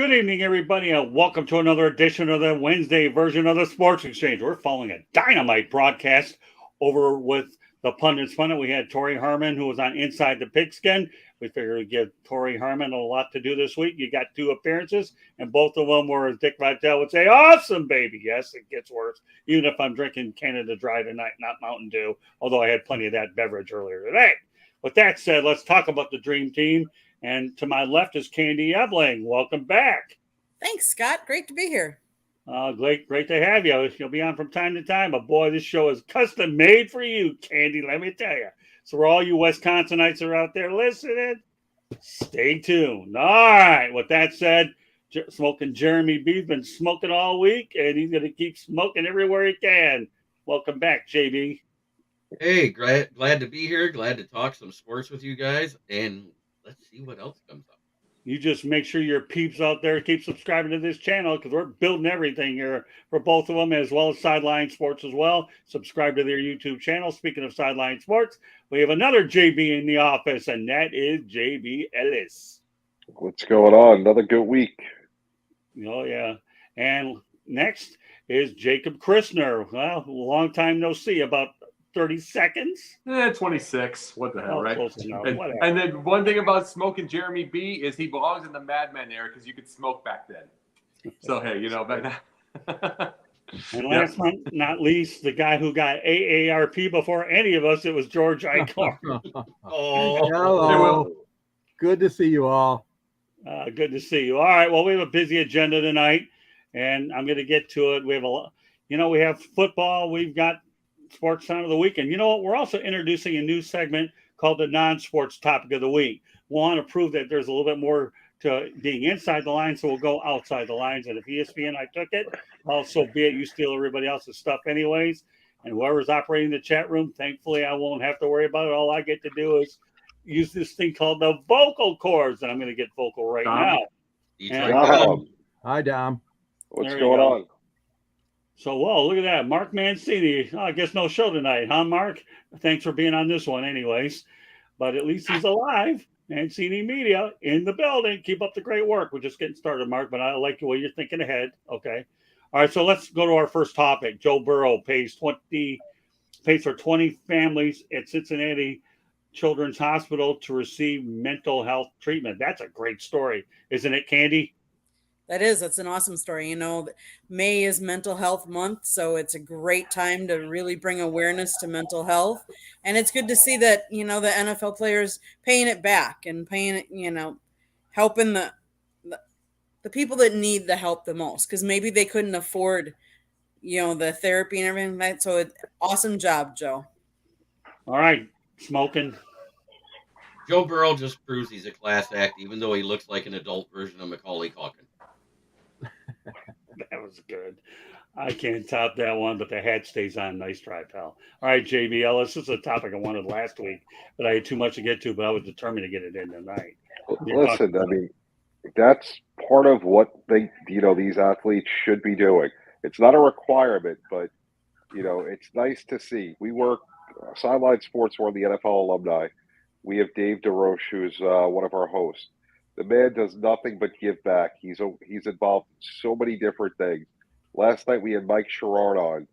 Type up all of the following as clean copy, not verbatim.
Good evening, everybody, and welcome to another edition of the Wednesday version of the Sports Exchange. We're following a dynamite broadcast over with the Pundits Pundit. We had Tori Harmon, who was on Inside the Pigskin. We figured we'd give Tori Harmon a lot to do this week. You got 2 appearances, and both of them were, as Dick Vitale would say, awesome, baby. Yes, it gets worse, even if I'm drinking Canada Dry tonight, not Mountain Dew, although I had plenty of that beverage earlier today. With that said, let's talk about the Dream Team. And to my left is Candy Ebling. Welcome back. Thanks, Scott. Great to be here. Great to have you. You'll be on from time to time, but boy, this show is custom made for you, Candy, let me tell you. So for all you Wisconsinites are out there listening, stay tuned. All right, with that said, smoking Jeremy B's been smoking all week, and he's going to keep smoking everywhere he can. Welcome back, JB. Hey, glad to be here. Glad to talk some sports with you guys, and let's see what else comes up. You just make sure your peeps out there keep subscribing to this channel because we're building everything here for both of them, as well as Sideline Sports as well. Subscribe to their YouTube channel. Speaking of Sideline Sports, we have another JB in the office, and that is JB Ellis. What's going on? Another good week. Oh, yeah. And next is Jacob Christner. Well, long time no see. About 30 seconds? 26. What the hell, right? And then one thing about smoking Jeremy B is he belongs in the Mad Men era because you could smoke back then. So, hey, back now. And last but not least, the guy who got AARP before any of us, it was George Eichhorn. Hello. Good to see you all. Good to see you. All right, well, we have a busy agenda tonight, and I'm going to get to it. We have we have football. We've got Sports Time of the Week. And you know what? We're also introducing a new segment called the Non-Sports Topic of the Week. We want to prove that there's a little bit more to being inside the lines, so we'll go outside the lines. And if ESPN, I took it, also be it, you steal everybody else's stuff anyways. And whoever's operating the chat room, thankfully, I won't have to worry about it. All I get to do is use this thing called the vocal cords, and I'm going to get vocal right now. Hi, Dom. What's going on? So, look at that. Mark Mancini. Oh, I guess no show tonight, huh, Mark? Thanks for being on this one anyways. But at least he's alive. Mancini Media in the building. Keep up the great work. We're just getting started, Mark, but I like the way you're thinking ahead. Okay. All right, so let's go to our first topic. Joe Burrow pays for 20 families at Cincinnati Children's Hospital to receive mental health treatment. That's a great story, isn't it, Candy? That's an awesome story. May is Mental Health Month, so it's a great time to really bring awareness to mental health. And it's good to see that, the NFL players paying it back and paying it, helping the people that need the help the most, because maybe they couldn't afford, the therapy and everything like that. So awesome job, Joe. All right, smoking. Joe Burrow just proves he's a class act, even though he looks like an adult version of Macaulay Culkin. That was good. I can't top that one, but the hat stays on. Nice try, pal. All right, JB Ellis. This is a topic I wanted last week, but I had too much to get to, but I was determined to get it in tonight. Listen, I mean, that's part of what these athletes should be doing. It's not a requirement, but, it's nice to see. We work Sideline Sports, one of the NFL alumni. We have Dave DeRoche, who's one of our hosts. The man does nothing but give back. He's involved in so many different things. Last night we had Mike Sherrard on.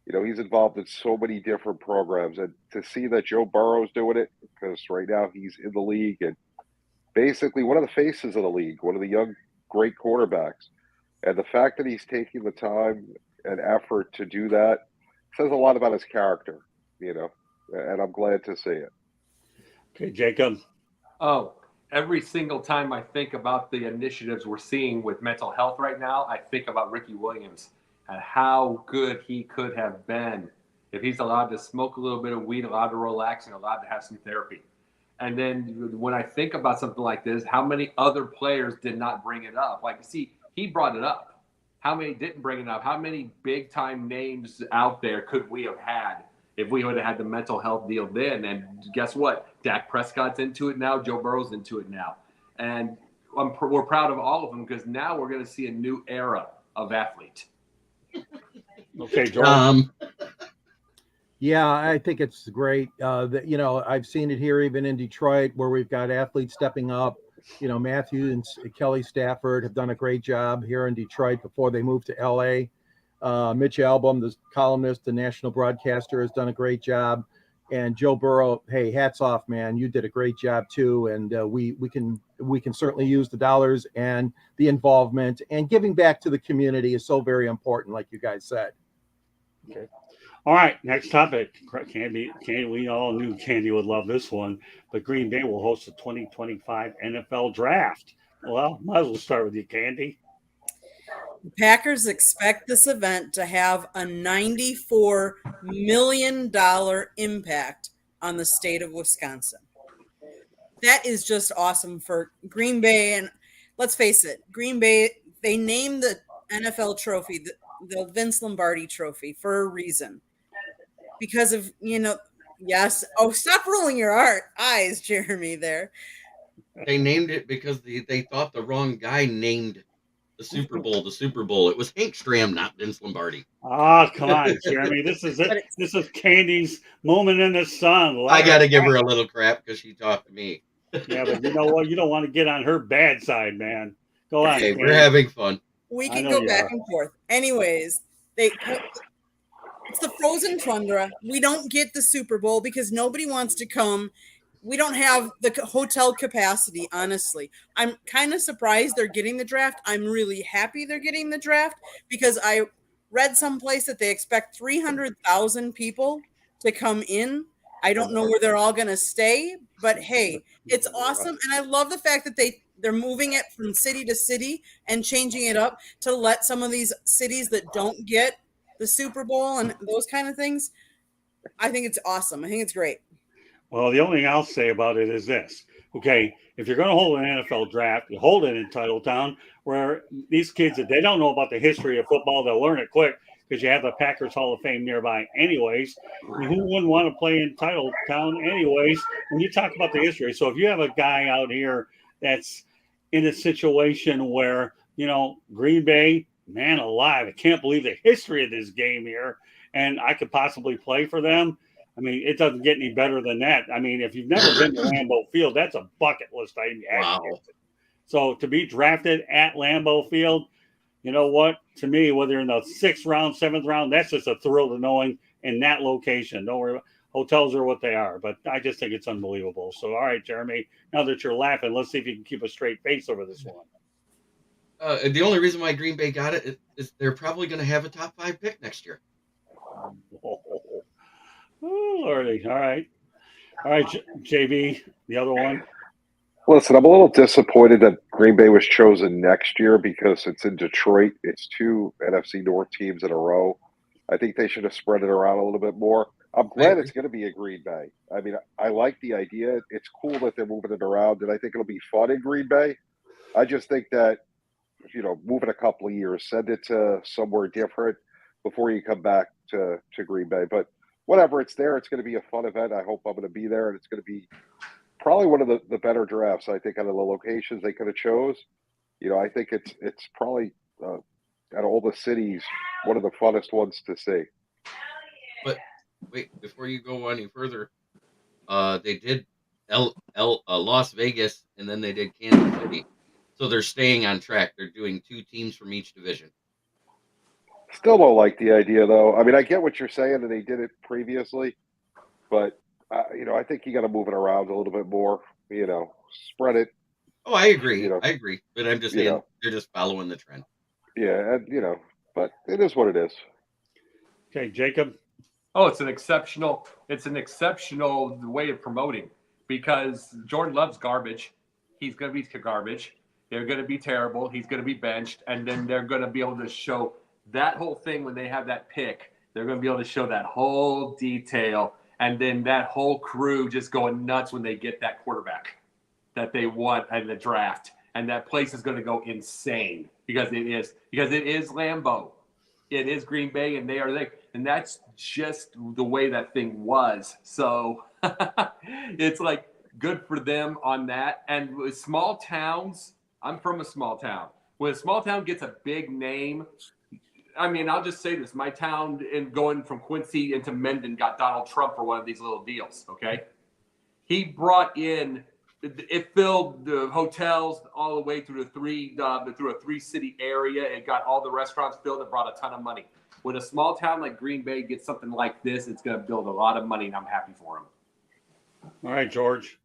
He's involved in so many different programs. And to see that Joe Burrow's doing it, because right now he's in the league and basically one of the faces of the league, one of the young, great quarterbacks. And the fact that he's taking the time and effort to do that says a lot about his character, and I'm glad to see it. Okay, Jacob. Every single time I think about the initiatives we're seeing with mental health right now, I think about Ricky Williams and how good he could have been if he's allowed to smoke a little bit of weed, allowed to relax, and allowed to have some therapy. And then when I think about something like this, how many other players did not bring it up? He brought it up. How many didn't bring it up? How many big-time names out there could we have had if we would have had the mental health deal then? And guess what? Dak Prescott's into it now. Joe Burrow's into it now. And we're proud of all of them because now we're going to see a new era of athlete. Okay, George. Yeah, I think it's great. I've seen it here even in Detroit where we've got athletes stepping up Matthew and Kelly Stafford have done a great job here in Detroit before they moved to LA. Mitch Albom, the columnist, the national broadcaster, has done a great job. And Joe Burrow, hey, hats off, man. You did a great job too. And we can certainly use the dollars and the involvement, and giving back to the community is so very important, like you guys said. Okay. All right, next topic. Candy, we all knew Candy would love this one, but Green Bay will host the 2025 NFL Draft. Well, might as well start with you, Candy. The Packers expect this event to have a $94 million impact on the state of Wisconsin. That is just awesome for Green Bay. And let's face it, Green Bay, they named the NFL trophy, the Vince Lombardi trophy, for a reason. Because of, yes. Oh, stop rolling your eyes, Jeremy, there. They named it because they thought the wrong guy named the Super Bowl. It was Hank Stram, not Vince Lombardi. Oh, come on, Jeremy. This is it. This is Candy's moment in the sun. I got to give her a little crap because she talked to me. Yeah, but you know what? You don't want to get on her bad side, man. Go on. Hey, we're having fun. We can go back and forth. Anyways, it's the frozen tundra. We don't get the Super Bowl because nobody wants to come. We don't have the hotel capacity, honestly. I'm kind of surprised they're getting the draft. I'm really happy they're getting the draft because I read someplace that they expect 300,000 people to come in. I don't know where they're all going to stay, but hey, it's awesome. And I love the fact that they're moving it from city to city and changing it up to let some of these cities that don't get the Super Bowl and those kind of things. I think it's awesome. I think it's great. Well, the only thing I'll say about it is this. Okay, if you're going to hold an NFL draft, you hold it in Titletown, where these kids, if they don't know about the history of football, they'll learn it quick because you have the Packers Hall of Fame nearby anyways. Who wouldn't want to play in Titletown anyways when you talk about the history? So if you have a guy out here that's in a situation where, Green Bay, man alive, I can't believe the history of this game here, and I could possibly play for them. I mean, it doesn't get any better than that. I mean, if you've never been to Lambeau Field, that's a bucket list item. Wow. So to be drafted at Lambeau Field, you know what? To me, whether you're in the 6th round, 7th round, that's just a thrill to knowing in that location. Don't worry, hotels are what they are. But I just think it's unbelievable. So, all right, Jeremy, now that you're laughing, let's see if you can keep a straight face over this one. The only reason why Green Bay got it is they're probably going to have a top 5 pick next year. Oh, Lordy. All right, JB, the other one. Listen, I'm a little disappointed that Green Bay was chosen next year because it's in Detroit. It's 2 NFC North teams in a row. I think they should have spread it around a little bit more. I'm glad it's going to be a Green Bay. I mean, I like the idea. It's cool that they're moving it around, and I think it'll be fun in Green Bay. I just think that, moving a couple of years, send it to somewhere different before you come back to Green Bay. But whatever, it's there. It's going to be a fun event. I hope I'm going to be there, and it's going to be probably one of the better drafts, I think, out of the locations they could have chose. I think it's probably out of all the cities, one of the funnest ones to see. But wait, before you go any further, they did Las Vegas, and then they did Kansas City. So they're staying on track. They're doing 2 teams from each division. Still don't like the idea, though. I mean, I get what you're saying, and they did it previously, but I think you got to move it around a little bit more. Spread it. Oh, I agree. I agree, but I'm just saying they're just following the trend. Yeah, and but it is what it is. Okay, Jacob. Oh, it's an exceptional way of promoting because Jordan loves garbage. He's going to be garbage. They're going to be terrible. He's going to be benched, and then they're going to be able to show that whole thing when they have that pick. They're going to be able to show that whole detail, and then that whole crew just going nuts when they get that quarterback that they want in the draft, and that place is going to go insane because it is Lambeau, it is Green Bay, and they are there, and that's just the way that thing was. So it's like good for them on that. And with small towns, I'm from a small town. When a small town gets a big name, I mean, I'll just say this. My town in going from Quincy into Mendon got Donald Trump for one of these little deals, okay? He brought in it filled the hotels all the way through through a 3-city area. It got all the restaurants filled. It brought a ton of money. When a small town like Green Bay gets something like this, it's going to build a lot of money, and I'm happy for them. All right, George.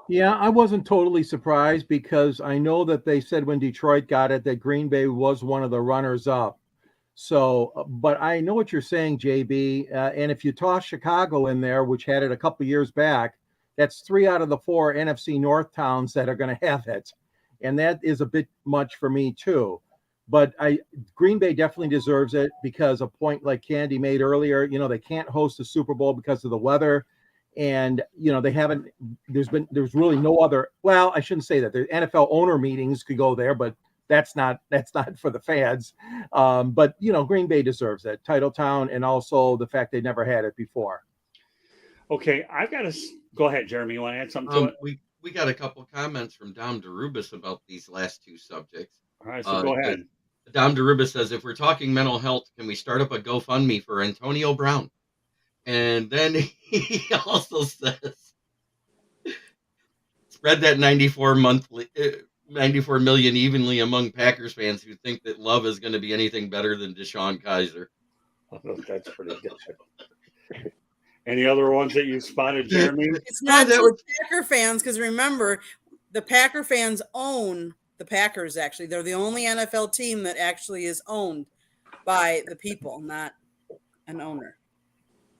Yeah, I wasn't totally surprised because I know that they said when Detroit got it that Green Bay was one of the runners up. So, but I know what you're saying, JB. And if you toss Chicago in there, which had it a couple years back, that's 3 out of the 4 NFC North towns that are going to have it. And that is a bit much for me too. But Green Bay definitely deserves it because a point like Candy made earlier, they can't host the Super Bowl because of the weather. And, they haven't, there's really no other, well, I shouldn't say that. The NFL owner meetings could go there, but that's not for the fans. But, Green Bay deserves it. Title town, and also the fact they never had it before. Okay, I got to go ahead, Jeremy. You want to add something to it? We got a couple comments from Dom DeRubis about these last 2 subjects. All right, so go ahead. Dom DeRubis says, if we're talking mental health, can we start up a GoFundMe for Antonio Brown? And then he also says, spread that 94 million evenly among Packers fans who think that Love is going to be anything better than DeShone Kizer. That's pretty good. Any other ones that you spotted, Jeremy? It's not just Packer fans, because remember, the Packer fans own the Packers, actually. They're the only NFL team that actually is owned by the people, not an owner.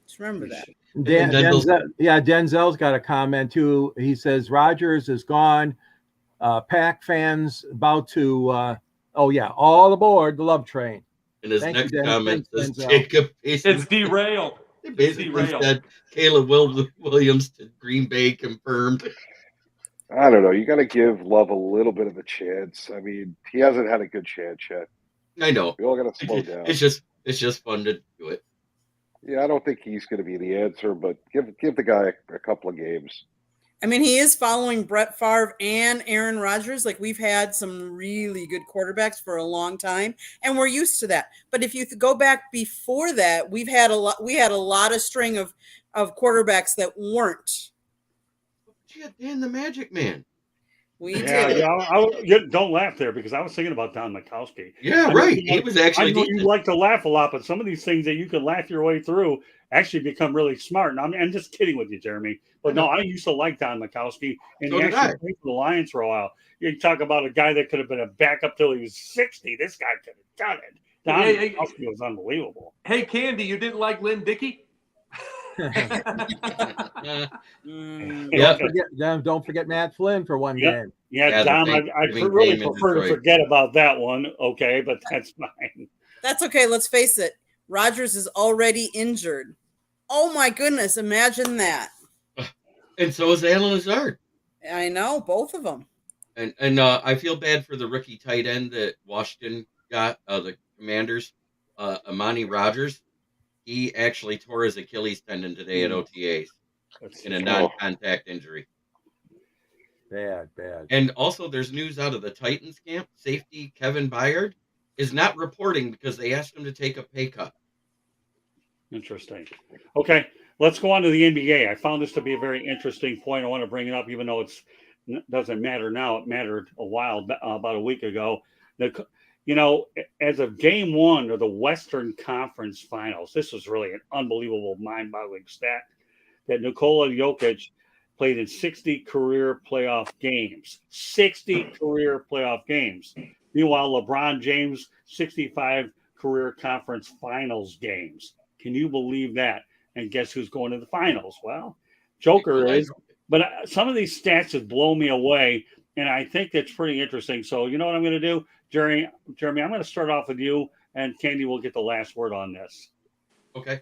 Just remember that. Denzel's got a comment too. He says Rodgers is gone. Pack fans about to all aboard the love train. And his next comment says Jacob it's derailed. It basically said Caleb Williams to Green Bay confirmed. I don't know. You got to give Love a little bit of a chance. I mean, he hasn't had a good chance yet. I know. We all got to slow down. It's just fun to do it. Yeah, I don't think he's going to be the answer, but give the guy a couple of games. I mean, he is following Brett Favre and Aaron Rodgers. Like, we've had some really good quarterbacks for a long time, and we're used to that. But if you go back before that, we had a lot of string of quarterbacks that weren't. She had Dan the Magic Man. We did. Yeah, don't laugh there because I was thinking about Don Mikowski. Yeah, right. He was actually. I know you like to laugh a lot, but some of these things that you can laugh your way through actually become really smart. And I'm just kidding with you, Jeremy. But no, I used to like Don Mikowski, and he actually played for the Lions for a while. You talk about a guy that could have been a backup till he was 60. This guy could have done it. Don Mikowski was unbelievable. Hey, Candy, you didn't like Lynn Dickey? Don't forget Matt Flynn for one game. Yeah, Dom, I really prefer to forget about that one. Okay, but that's fine. That's okay. Let's face it. Rodgers is already injured. Oh my goodness! Imagine that. And so is Alan Lazard. I know, both of them. And I feel bad for the rookie tight end that Washington got, the Commanders, Amani Rodgers. He actually tore his Achilles tendon today at OTAs in a non-contact injury. Bad. And also there's news out of the Titans camp. Safety Kevin Byard is not reporting because they asked him to take a pay cut. Interesting. Okay, let's go on to the NBA. I found this to be a very interesting point. I want to bring it up, even though it doesn't matter now. It mattered a while, about a week ago. As of game 1 of the Western Conference Finals, this was really an unbelievable, mind-boggling stat that Nikola Jokic played in 60 career playoff games. 60 career playoff games. Meanwhile, LeBron James, 65 career conference finals games. Can you believe that? And guess who's going to the finals? Well, Joker is. But some of these stats have blown me away, and I think that's pretty interesting. So you know what I'm going to do? Jeremy, I'm going to start off with you, and Candy will get the last word on this. Okay.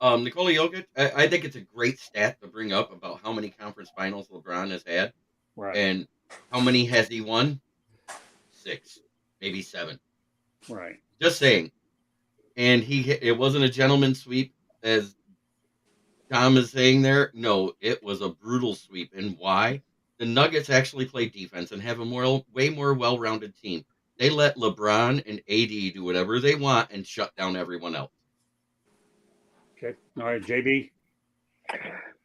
Nikola Jokic, I think it's a great stat to bring up about how many conference finals LeBron has had. Right. And how many has he won? 6, maybe 7. Right. Just saying. And it wasn't a gentleman's sweep, as Tom is saying there. No, it was a brutal sweep. And why? The Nuggets actually play defense and have a way more well-rounded team. They let LeBron and AD do whatever they want and shut down everyone else. Okay. All right, JB.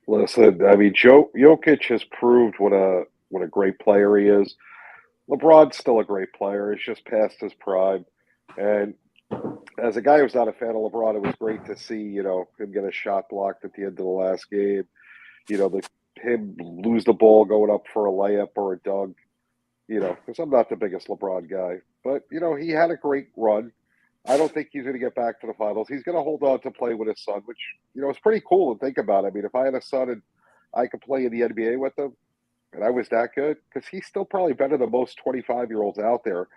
Listen, I mean, Jokic has proved what a great player he is. LeBron's still a great player. He's just past his prime. And as a guy who's not a fan of LeBron, it was great to see, him get a shot blocked at the end of the last game. Him lose the ball going up for a layup or a dunk. Because I'm not the biggest LeBron guy. But, he had a great run. I don't think he's going to get back to the finals. He's going to hold on to play with his son, which, is pretty cool to think about. I mean, if I had a son and I could play in the NBA with him and I was that good, because he's still probably better than most 25-year-olds out there.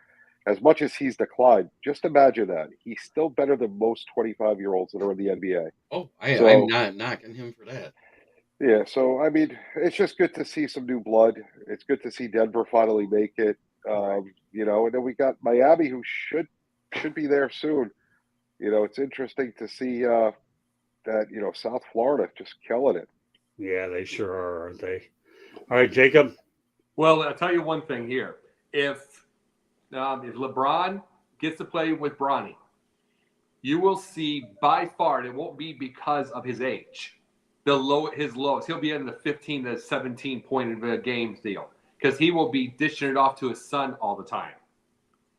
As much as he's declined, just imagine that. He's still better than most 25-year-olds that are in the NBA. Oh, So- I'm not knocking him for that. Yeah, so, I mean, it's just good to see some new blood. It's good to see Denver finally make it. And then we got Miami, who should be there soon. It's interesting to see that, South Florida just killing it. Yeah, they sure are, aren't they? All right, Jacob. Well, I'll tell you one thing here. If LeBron gets to play with Bronny, you will see by far, and it won't be because of his age, his lowest. He'll be in the 15 to 17 point of a game deal because he will be dishing it off to his son all the time.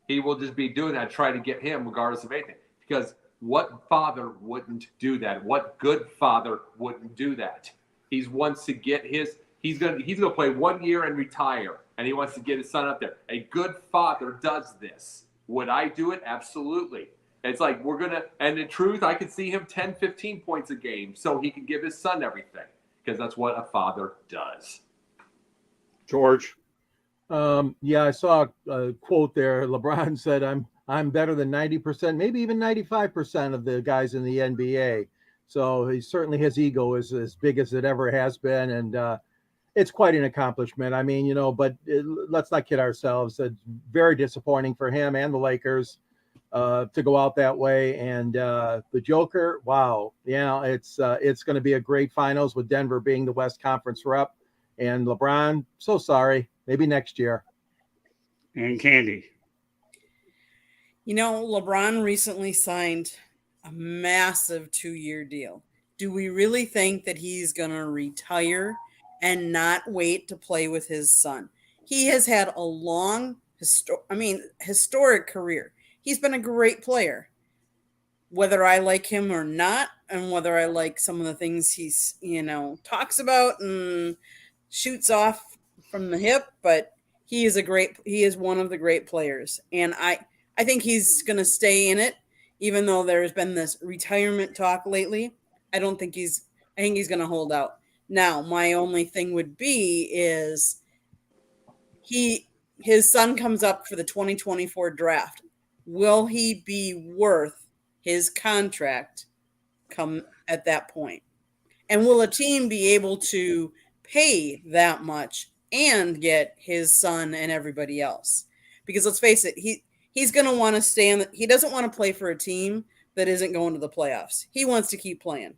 He will just be doing that, try to get him regardless of anything. Because what father wouldn't do that? What good father wouldn't do that? He wants to get he's gonna play 1 year and retire, and he wants to get his son up there. A good father does this. Would I do it? Absolutely. It's like and in truth, I could see him 10, 15 points a game so he can give his son everything because that's what a father does. George. Yeah, I saw a quote there. LeBron said, I'm better than 90%, maybe even 95% of the guys in the NBA. So his ego is as big as it ever has been. And it's quite an accomplishment. I mean, but let's not kid ourselves. It's very disappointing for him and the Lakers to go out that way. And the Joker, wow. It's going to be a great finals with Denver being the West Conference rep. And LeBron, so sorry. Maybe next year. And Candy. LeBron recently signed a massive 2-year deal. Do we really think that he's going to retire and not wait to play with his son? He has had a long, historic career. He's been a great player. Whether I like him or not, and whether I like some of the things he's, talks about and shoots off from the hip, but he is one of the great players. And I think he's going to stay in it, even though there's been this retirement talk lately. I think he's going to hold out. Now, my only thing would be is his son comes up for the 2024 draft. Will he be worth his contract come at that point? And will a team be able to pay that much and get his son and everybody else? Because let's face it, he's going to want to stay he doesn't want to play for a team that isn't going to the playoffs. He wants to keep playing.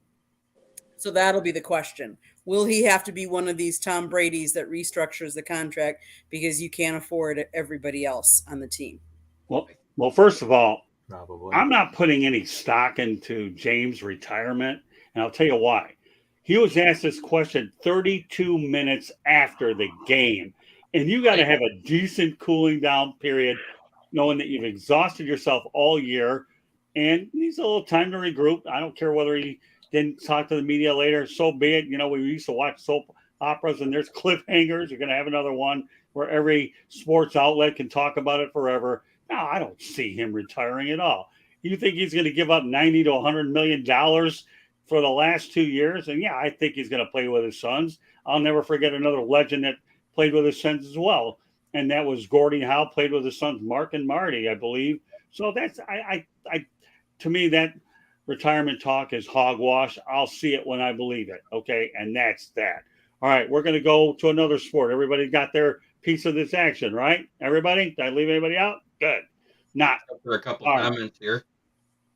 So that'll be the question. Will he have to be one of these Tom Brady's that restructures the contract because you can't afford everybody else on the team? Well, first of all, Probably. I'm not putting any stock into James' retirement, and I'll tell you why. He was asked this question 32 minutes after the game, and you got to have a decent cooling down period, knowing that you've exhausted yourself all year, and needs a little time to regroup. I don't care whether he didn't talk to the media later. So be it. We used to watch soap operas, and there's cliffhangers. You're going to have another one where every sports outlet can talk about it forever. No, I don't see him retiring at all. You think he's going to give up $90 to $100 million for the last 2 years? And yeah, I think he's going to play with his sons. I'll never forget another legend that played with his sons as well, and that was Gordie Howe. Played with his sons Mark and Marty, I believe. So that's to me, that retirement talk is hogwash. I'll see it when I believe it. Okay, and that's that. All right, we're going to go to another sport. Everybody got their piece of this action, right? Everybody? Did I leave anybody out? Good. Not. For a couple All right. comments here.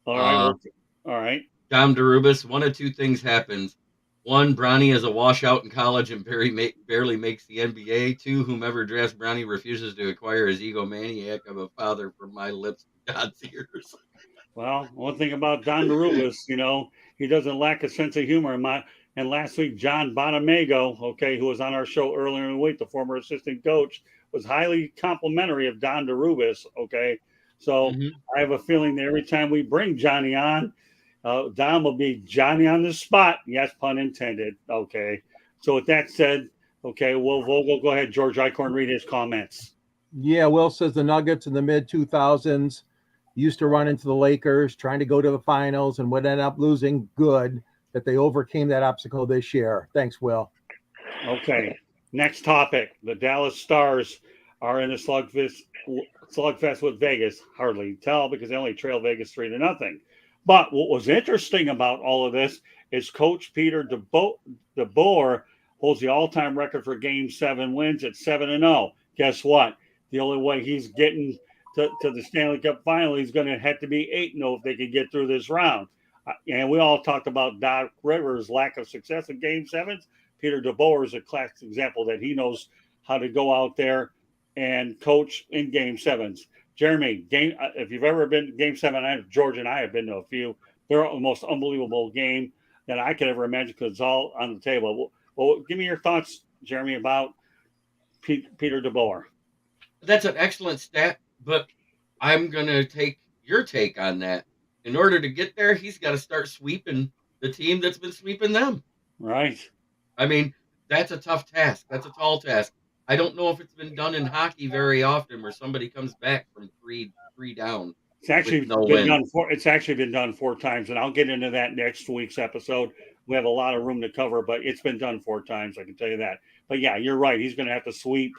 All right. All right. Dom DeRubis, one of two things happens. One, Bronny is a washout in college and barely makes the NBA. Two, whomever drafts Bronny refuses to acquire his egomaniac of a father from my lips to God's ears. Well, one thing about Don DeRubis, he doesn't lack a sense of humor. And last week, John Bonamago, okay, who was on our show earlier in the week, the former assistant coach, was highly complimentary of Don DeRubis, okay? So I have a feeling that every time we bring Johnny on, Don will be Johnny on the spot. Yes, pun intended. Okay. So with that said, okay, Will Vogel, go ahead, George Eichhorn, read his comments. Yeah, Will says the Nuggets in the mid 2000s used to run into the Lakers, trying to go to the finals, and would end up losing. Good that they overcame that obstacle this year. Thanks, Will. Okay. Next topic. The Dallas Stars are in a slugfest with Vegas. Hardly tell because they only trail Vegas 3-0. But what was interesting about all of this is Coach Peter DeBoer holds the all-time record for Game 7 wins at 7-0. Guess what? The only way he's getting to the Stanley Cup final, he's going to have to be 8-0 if they can get through this round. And we all talked about Doc Rivers' lack of success in Game 7s. Peter DeBoer is a classic example that he knows how to go out there and coach in Game 7s. Jeremy, if you've ever been to Game 7, George and I have been to a few. They're the most unbelievable game that I could ever imagine because it's all on the table. Well, give me your thoughts, Jeremy, about Peter DeBoer. That's an excellent stat, but I'm going to take your take on that. In order to get there, he's got to start sweeping the team that's been sweeping them. Right. I mean, that's a tough task. That's a tall task. I don't know if it's been done in hockey very often where somebody comes back from three down. It's actually been done 4 times, and I'll get into that next week's episode. We have a lot of room to cover, but it's been done 4 times. I can tell you that. But yeah, you're right. He's going to have to sweep.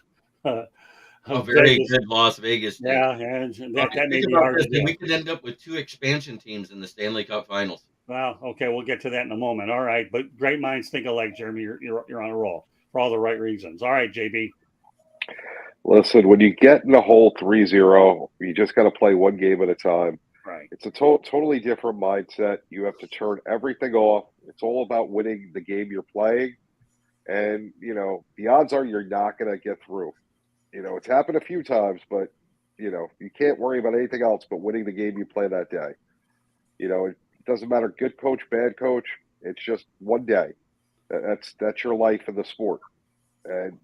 A very good Las Vegas team. Yeah, and that may be hard to do. We could end up with 2 expansion teams in the Stanley Cup Finals. Well, okay, we'll get to that in a moment. All right, but great minds think alike, Jeremy. You're on a roll for all the right reasons. All right, JB. Listen, when you get in the hole 3-0, you just got to play one game at a time. Right. It's a totally different mindset. You have to turn everything off. It's all about winning the game you're playing. And, the odds are you're not going to get through. It's happened a few times, but, you can't worry about anything else but winning the game you play that day. It doesn't matter, good coach, bad coach. It's just one day. That's your life in the sport. And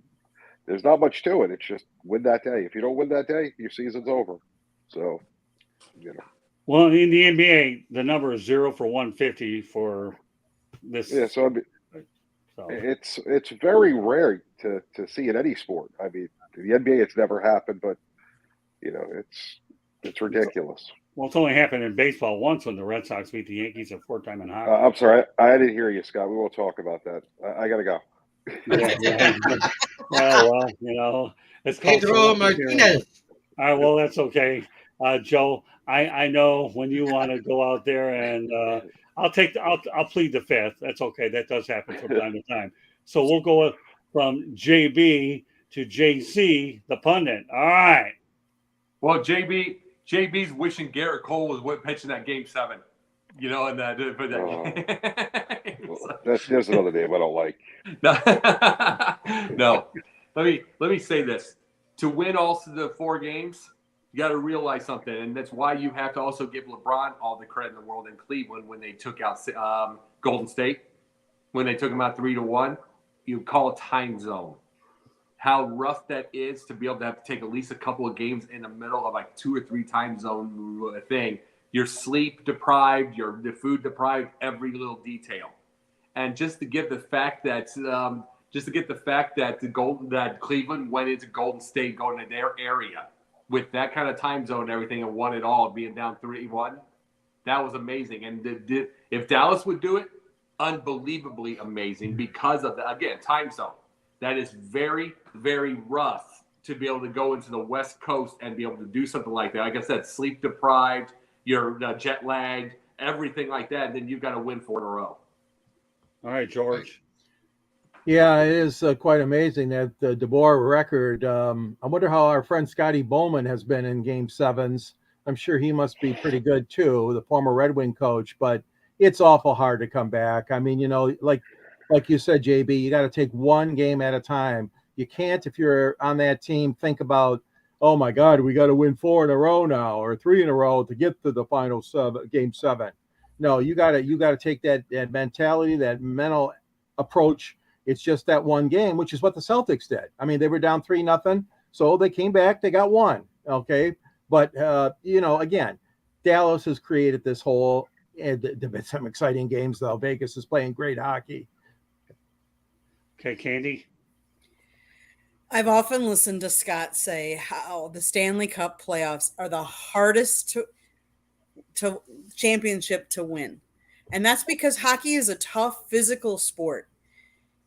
there's not much to it. It's just win that day. If you don't win that day, your season's over. So, Well, in the NBA, the number is 0 for 150 for this. Yeah, so it's very rare to see in any sport. I mean, in the NBA, it's never happened, but it's ridiculous. Well, it's only happened in baseball once when the Red Sox beat the Yankees a 4-time in hockey. I'm sorry, I didn't hear you, Scott. We won't talk about that. I got to go. Yeah. Well, it's Pedro Martinez. All right, well, that's okay, Joe. I know when you want to go out there, and I'll plead the fifth. That's okay. That does happen from time to time. So we'll go from JB to JC, the pundit. All right. Well, JB's wishing Garrett Cole was pitching that Game 7. And that for that. There's another name I don't like. No. Let me say this: to win all the 4 games, you got to realize something, and that's why you have to also give LeBron all the credit in the world in Cleveland when they took out Golden State, when they took them out 3-1. You call it time zone. How rough that is to be able to have to take at least a couple of games in the middle of like 2 or 3 time zone thing. You're sleep deprived, you're food deprived, every little detail. And just to get the fact that that Cleveland went into Golden State, going to their area with that kind of time zone and everything, and won it all, being down 3-1, that was amazing. And if Dallas would do it, unbelievably amazing because of again, time zone. That is very, very rough to be able to go into the West Coast and be able to do something like that. Like I said, sleep deprived, you're jet lagged, everything like that, and then you've got to win 4 in a row. All right, George. Yeah, it is quite amazing that the DeBoer record. I wonder how our friend Scotty Bowman has been in Game 7s. I'm sure he must be pretty good too, the former Red Wing coach, but it's awful hard to come back. I mean, like you said, JB, you got to take one game at a time. You can't, if you're on that team, think about, oh my God, we got to win 4 in a row now or 3 in a row to get to the final Game 7. No, you got to take that mentality, that mental approach. It's just that one game, which is what the Celtics did. I mean, they were down 3-0, so they came back, they got one. Okay, but again, Dallas has created this whole. There've been some exciting games though. Vegas is playing great hockey. Okay, Candy. I've often listened to Scott say how the Stanley Cup playoffs are the hardest to championship to win. And that's because hockey is a tough physical sport.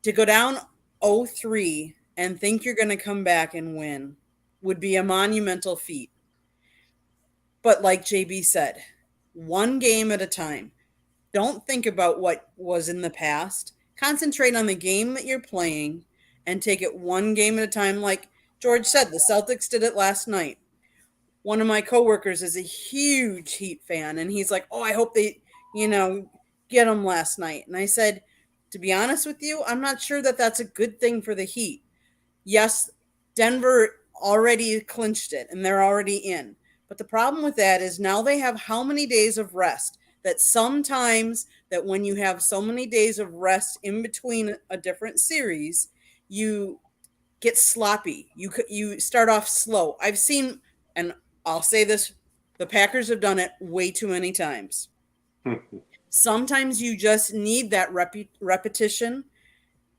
To go down 0-3 and think you're going to come back and win would be a monumental feat. But like JB said, one game at a time. Don't think about what was in the past. Concentrate on the game that you're playing and take it one game at a time. Like George said, the Celtics did it last night. One of my coworkers is a huge Heat fan, and he's like, oh, I hope they, get them last night. And I said, to be honest with you, I'm not sure that that's a good thing for the Heat. Yes, Denver already clinched it, and they're already in. But the problem with that is now they have how many days of rest? That sometimes that when you have so many days of rest in between a different series, you get sloppy. You start off slow. I've seen, and I'll say this, the Packers have done it way too many times. Sometimes you just need that repetition.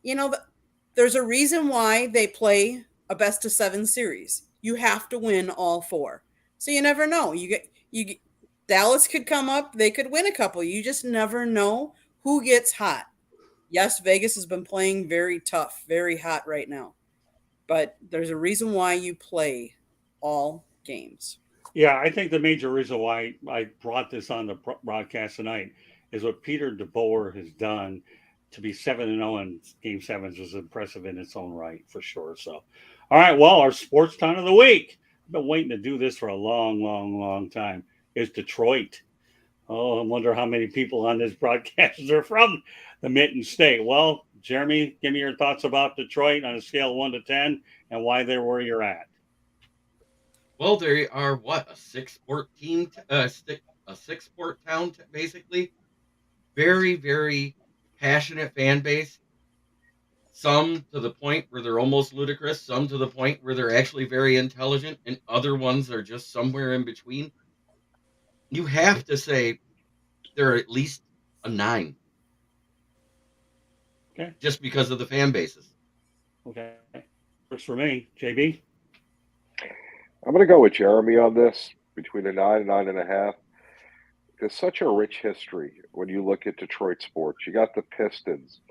There's a reason why they play a best of 7 series. You have to win all 4. So you never know. Dallas could come up, they could win a couple. You just never know who gets hot. Yes, Vegas has been playing very tough, very hot right now. But there's a reason why you play all games. Yeah, I think the major reason why I brought this on the broadcast tonight is what Peter DeBoer has done. To be 7-0 in Game 7s was impressive in its own right, for sure. So, all right, well, our sports town of the week. I've been waiting to do this for a long, long, long time. Is Detroit. Oh, I wonder how many people on this broadcast are from the Mitten State. Well, Jeremy, give me your thoughts about Detroit on a scale of 1 to 10 and why they're where you're at. Well, they are a 6-sport team, a 6-sport town, basically. Very, very passionate fan base. Some to the point where they're almost ludicrous. Some to the point where they're actually very intelligent, and other ones are just somewhere in between. You have to say they're at least a 9. Okay. Just because of the fan bases. Okay. Works for me. JB? I'm going to go with Jeremy on this, between a 9 and 9.5. There's such a rich history when you look at Detroit sports. You got the Pistons,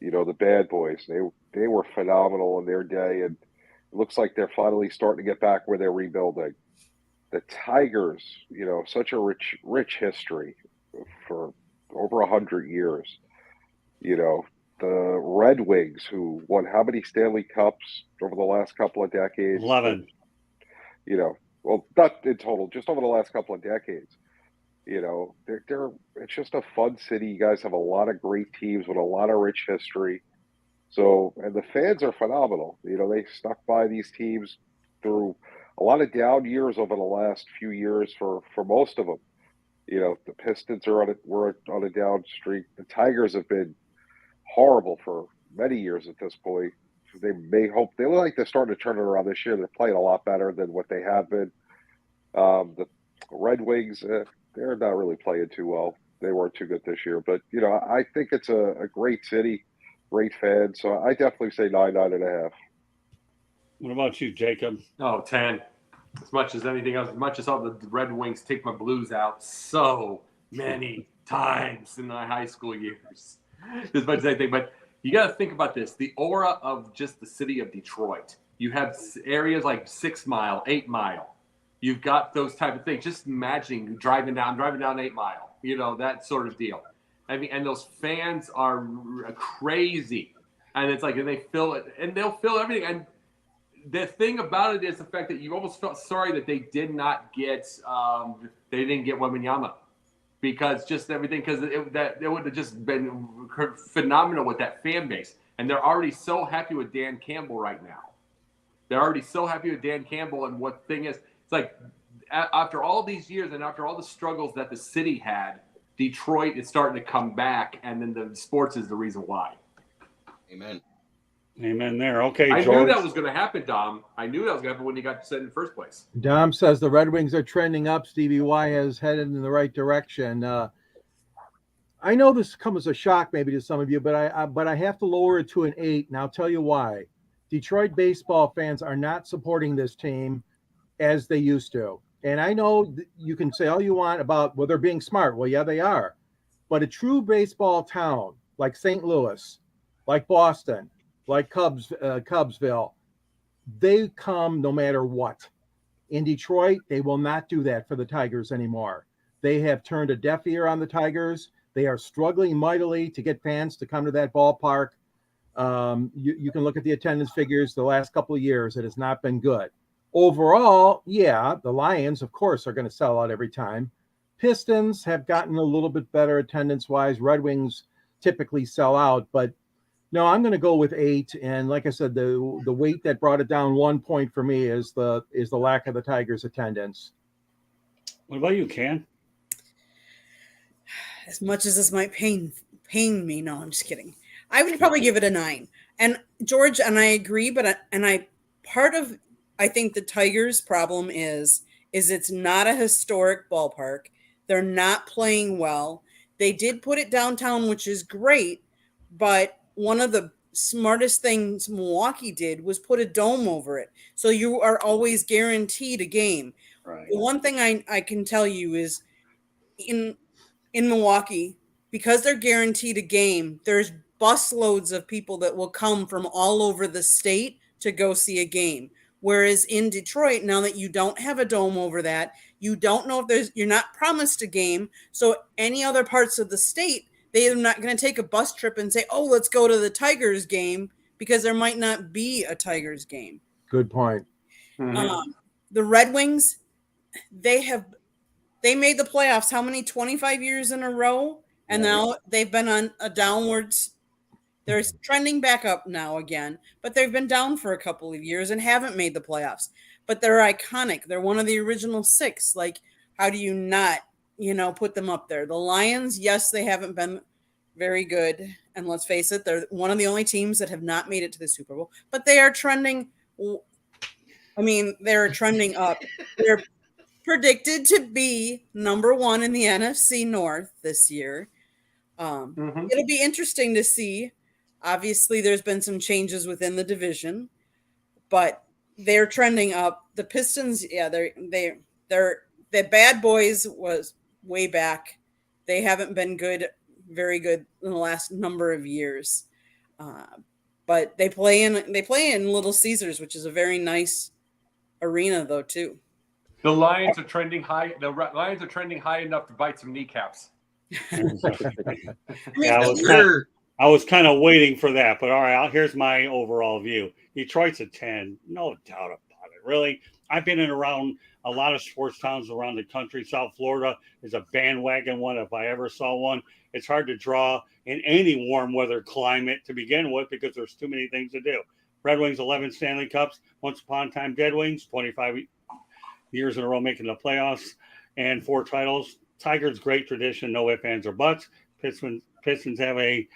the bad boys. They were phenomenal in their day, and it looks like they're finally starting to get back where they're rebuilding. The Tigers, such a rich history for over 100 years. The Red Wings, who won how many Stanley Cups over the last couple of decades? 11. Well, not in total, just over the last couple of decades. It's just a fun city. You guys have a lot of great teams with a lot of rich history. So, and the fans are phenomenal. They stuck by these teams through a lot of down years over the last few years for most of them. The Pistons were on a down streak. The Tigers have been horrible for many years at this point. They look like they're starting to turn it around this year. They're playing a lot better than what they have been. The Red Wings, they're not really playing too well. They weren't too good this year. But, I think it's a great city, great fans. So I definitely say 9, 9.5. What about you, Jacob? Oh, 10. As much as anything else, as much as all the Red Wings take my blues out so many times in my high school years. As much as anything. But you got to think about this. The aura of just the city of Detroit. You have areas like 6 Mile, 8 Mile. You've got those type of things. Just imagining driving down 8 Mile, that sort of deal. I mean, and those fans are crazy. And it's like, and they fill it, and they'll fill everything. And the thing about it is the fact that you almost felt sorry that they did not get, they didn't get Wembanyama. Because just everything, because it would have just been phenomenal with that fan base. And they're already so happy with Dan Campbell right now. They're already so happy with Dan Campbell. And what thing is, it's like after all these years and after all the struggles that the city had, Detroit is starting to come back. And then the sports is the reason why. Amen. Amen there. Okay, I George. knew that was going to happen, Dom. I knew that was going to happen when you got set in the first place. Dom says the Red Wings are trending up. Stevie Y is headed in the right direction. I know this comes as a shock maybe to some of you, but I have to lower it to an 8, and I'll tell you why. Detroit baseball fans are not supporting this team as they used to. And I know you can say all you want about, well, they're being smart. Well, yeah, they are. But a true baseball town like St. Louis, like Boston, like Cubsville, they come no matter what. In Detroit, they will not do that for the Tigers anymore. They have turned a deaf ear on the Tigers. They are struggling mightily to get fans to come to that ballpark. You can look at the attendance figures the last couple of years. It has not been good. Overall, yeah, the Lions, of course, are going to sell out every time. Pistons have gotten a little bit better attendance-wise. Red Wings typically sell out, but no, I'm going to go with 8. And like I said, the weight that brought it down 1 point for me is the lack of the Tigers' attendance. What about you, Ken? As much as this might pain me, no, I'm just kidding. I would probably give it a 9. And George, and I agree, but I think the Tigers' problem is it's not a historic ballpark. They're not playing well. They did put it downtown, which is great, but one of the smartest things Milwaukee did was put a dome over it. So you are always guaranteed a game. Right. The one thing I can tell you is in Milwaukee, because they're guaranteed a game, there's busloads of people that will come from all over the state to go see a game. Whereas in Detroit, now that you don't have a dome over that, you don't know if you're not promised a game. So any other parts of the state, they are not going to take a bus trip and say, oh, let's go to the Tigers game, because there might not be a Tigers game. Good point. Mm-hmm. The Red Wings, they made the playoffs how many, 25 years in a row? And now they've been on a downwards. They're trending back up now again, but they've been down for a couple of years and haven't made the playoffs. But they're iconic. They're one of the original 6. Like, how do you not, put them up there? The Lions, yes, they haven't been very good. And let's face it, they're one of the only teams that have not made it to the Super Bowl. But they are trending. They're trending up. They're predicted to be number 1 in the NFC North this year. It'll be interesting to see. Obviously, there's been some changes within the division, but they're trending up. The Pistons, yeah, they're the bad boys was way back. They haven't been very good in the last number of years. But they play in Little Caesars, which is a very nice arena, though, too. The Lions are trending high. The Lions are trending high enough to bite some kneecaps. I was kind of waiting for that, but all right, here's my overall view. Detroit's a 10, no doubt about it. Really, I've been in around a lot of sports towns around the country. South Florida is a bandwagon one. If I ever saw one, it's hard to draw in any warm weather climate to begin with because there's too many things to do. Red Wings 11 Stanley Cups. Once upon a time, Dead Wings 25 years in a row making the playoffs and 4 titles. Tigers, great tradition, no ifs, ands, or buts. Pistons have a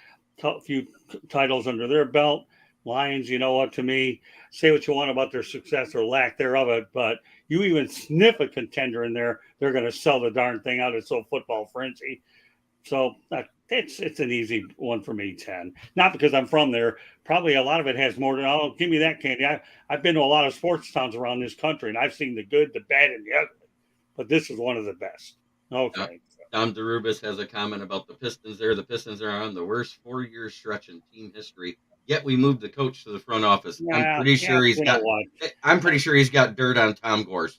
few titles under their belt. Lions, you know what, to me, say what you want about their success or lack thereof it, but you even sniff a contender in there, they're going to sell the darn thing out. It's so football frenzy. So it's an easy one for me, 10. Not because I'm from there. Probably a lot of it has more than, oh, give me that candy. I've been to a lot of sports towns around this country, and I've seen the good, the bad, and the ugly. But this is one of the best. Okay. Dom DeRubis has a comment about the Pistons there. The Pistons are on the worst 4-year stretch in team history. Yet we moved the coach to the front office. I'm pretty sure he's got dirt on Tom Gores.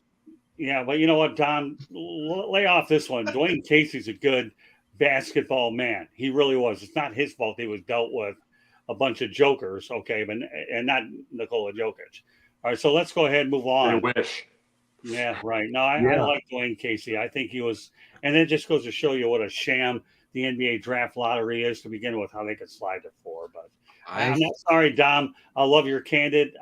Yeah, but you know what, Dom? Lay off this one. Dwayne Casey's a good basketball man. He really was. It's not his fault he was dealt with a bunch of jokers, okay, and not Nikola Jokic. All right, so let's go ahead and move on. I wish. Yeah, right. No, I like Dwayne Casey. I think he was, and it just goes to show you what a sham the NBA draft lottery is to begin with, how they could slide to 4. But I'm not sorry, Dom. I love your candid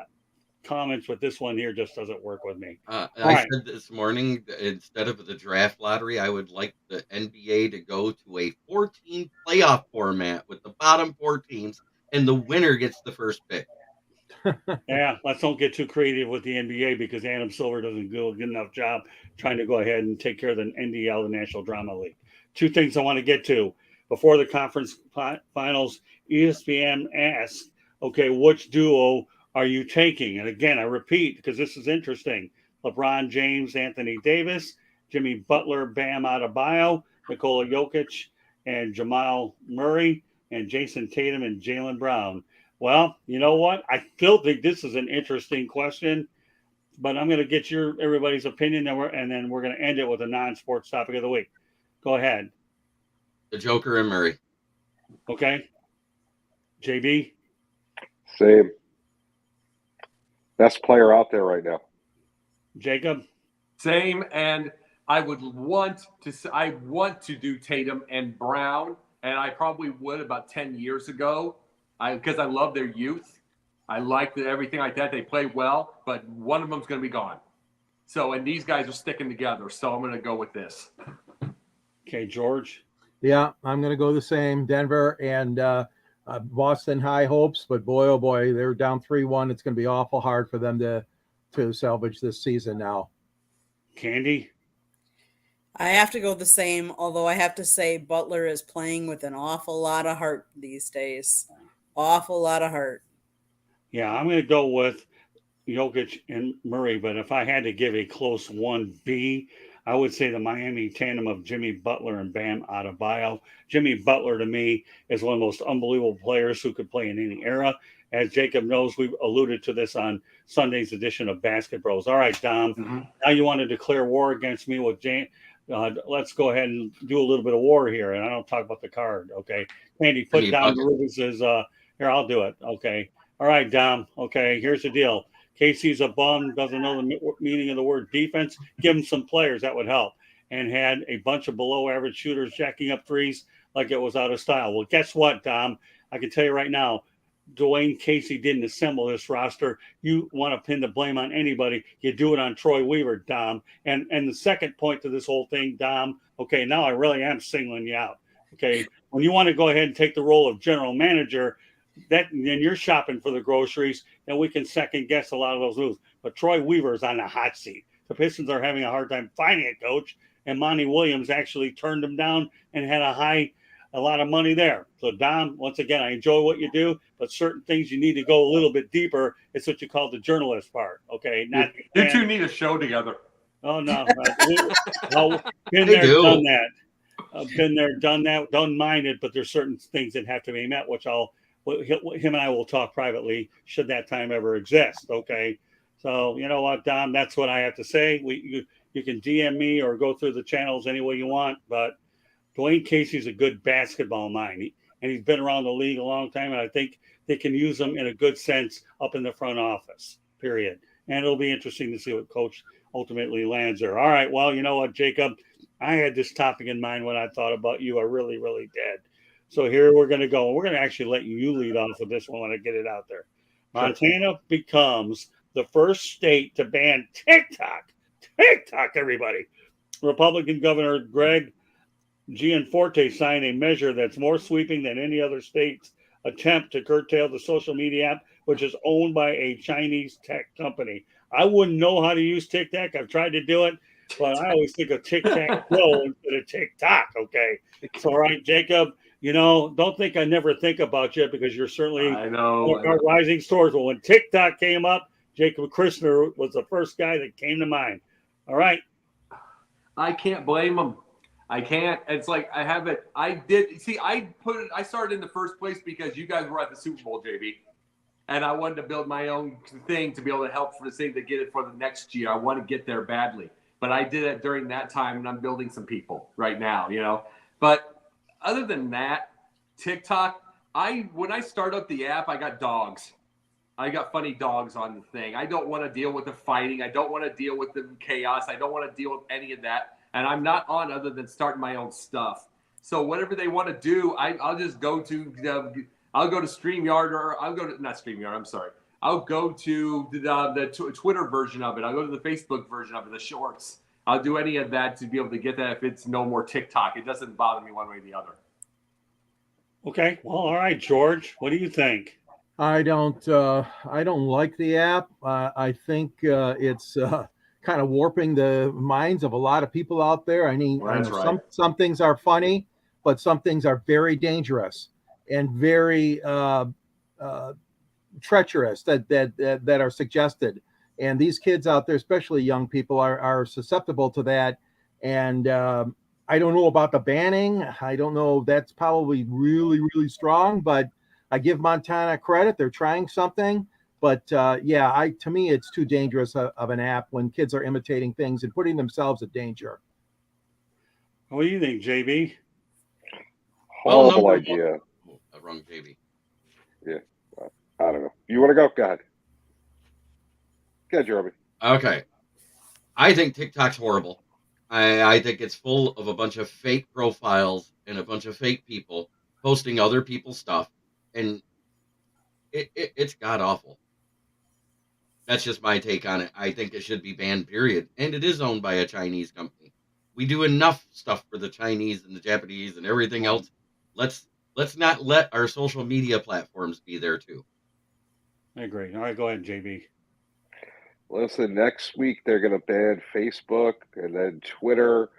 comments, but this one here just doesn't work with me. I said this morning, instead of the draft lottery, I would like the NBA to go to a 14 playoff format with the bottom 4 teams and the winner gets the first pick. Yeah, let's don't get too creative with the NBA because Adam Silver doesn't do a good enough job trying to go ahead and take care of the NDL, the National Drama League. Two things I want to get to before the conference finals. ESPN asked, okay, which duo are you taking? And again, I repeat because this is interesting: LeBron James, Anthony Davis, Jimmy Butler, Bam Adebayo, Nikola Jokic, and Jamal Murray, and Jason Tatum and Jaylen Brown. Well, you know what? I still think this is an interesting question, but I'm going to get everybody's opinion, and then we're going to end it with a non-sports topic of the week. Go ahead. The Joker and Murray. Okay. JB? Same. Best player out there right now. Jacob? Same, and I want to do Tatum and Brown, and I probably would about 10 years ago, because I love their youth. I like everything like that. They play well, but one of them's going to be gone. So, and these guys are sticking together, so I'm going to go with this. Okay, George? Yeah, I'm going to go the same. Denver and Boston, high hopes, but boy, oh boy, they're down 3-1. It's going to be awful hard for them to salvage this season now. Candy? I have to go the same, although I have to say Butler is playing with an awful lot of heart these days. Awful lot of heart. Yeah, I'm going to go with Jokic and Murray, but if I had to give a close 1B, I would say the Miami tandem of Jimmy Butler and Bam Adebayo. Jimmy Butler, to me, is one of the most unbelievable players who could play in any era. As Jacob knows, we've alluded to this on Sunday's edition of Basket Bros. All right, Dom, Now you want to declare war against me with Jane. Let's go ahead and do a little bit of war here, and I don't talk about the card, okay? Candy, put down Rubens's, here, I'll do it, okay? All right, Dom, okay, here's the deal. Casey's a bum, doesn't know the meaning of the word defense. Give him some players, that would help. And had a bunch of below-average shooters jacking up threes like it was out of style. Well, guess what, Dom? I can tell you right now, Dwayne Casey didn't assemble this roster. You want to pin the blame on anybody, you do it on Troy Weaver, Dom. And the second point to this whole thing, Dom, okay, now I really am singling you out. Okay, when you want to go ahead and take the role of general manager, then you're shopping for the groceries, and we can second guess a lot of those moves. But Troy Weaver is on the hot seat. The Pistons are having a hard time finding a coach, and Monty Williams actually turned them down and had a lot of money there. So, Dom, once again, I enjoy what you do, but certain things you need to go a little bit deeper. It's what you call the journalist part, okay? Not you two need a show together. Oh, no. Been there, done that. Been there, done that. Don't mind it, but there's certain things that have to be met, which him and I will talk privately should that time ever exist, okay? So, you know what, Dom, that's what I have to say. You can DM me or go through the channels any way you want, but Dwayne Casey's a good basketball mind, and he's been around the league a long time, and I think they can use him in a good sense up in the front office, period. And it'll be interesting to see what coach ultimately lands there. All right, well, you know what, Jacob? I had this topic in mind when I thought about you. I really, really did. So here we're going to go. We're going to actually let you lead off with this one when I get it out there. Montana becomes the first state to ban TikTok. TikTok, everybody. Republican Governor Greg Gianforte signed a measure that's more sweeping than any other state's attempt to curtail the social media app, which is owned by a Chinese tech company. I wouldn't know how to use TikTok. I've tried to do it, but I always think of Tic-Tac-Toe instead of TikTok, okay? So, all right, Jacob, don't think I never think about you because you're certainly one of our rising stars. But when TikTok came up, Jacob Christner was the first guy that came to mind. All right. I can't blame him. I can't. It's like I have it. I started in the first place because you guys were at the Super Bowl, JB. And I wanted to build my own thing to be able to help for the thing to get it for the next year. I want to get there badly. But I did it during that time, and I'm building some people right now, But other than that, TikTok, when I start up the app, I got dogs. I got funny dogs on the thing. I don't want to deal with the fighting. I don't want to deal with the chaos. I don't want to deal with any of that. And I'm not on other than starting my own stuff. So whatever they want to do, I'll just go to I'll go to StreamYard or I'll go to not StreamYard. I'm sorry. I'll go to the Twitter version of it. I'll go to the Facebook version of it, the Shorts. I'll do any of that to be able to get that if it's no more TikTok. It doesn't bother me one way or the other. Okay. Well, all right, George. What do you think? I don't like the app. I think it's kind of warping the minds of a lot of people out there. I That's know right. some things are funny, but some things are very dangerous and very treacherous that are suggested. And these kids out there, especially young people, are susceptible to that. And I don't know about the banning. I don't know. That's probably really strong, but I give Montana credit. They're trying something. But yeah, to me, it's too dangerous of an app when kids are imitating things and putting themselves in danger. What do you think, JB? Well, Horrible number idea. one, wrong, JB. Yeah, I don't know. You want to go? Go ahead. Go ahead, Jeremy. Okay, I think TikTok's horrible. I think it's full of a bunch of fake profiles and a bunch of fake people posting other people's stuff, and it's god awful. That's just my take on it. I think it should be banned, period. And it is owned by a Chinese company. We do enough stuff for the Chinese and the Japanese and everything else. Let's not let our social media platforms be there too. I agree. All right, go ahead, JB. Listen, next week they're going to ban Facebook and then Twitter,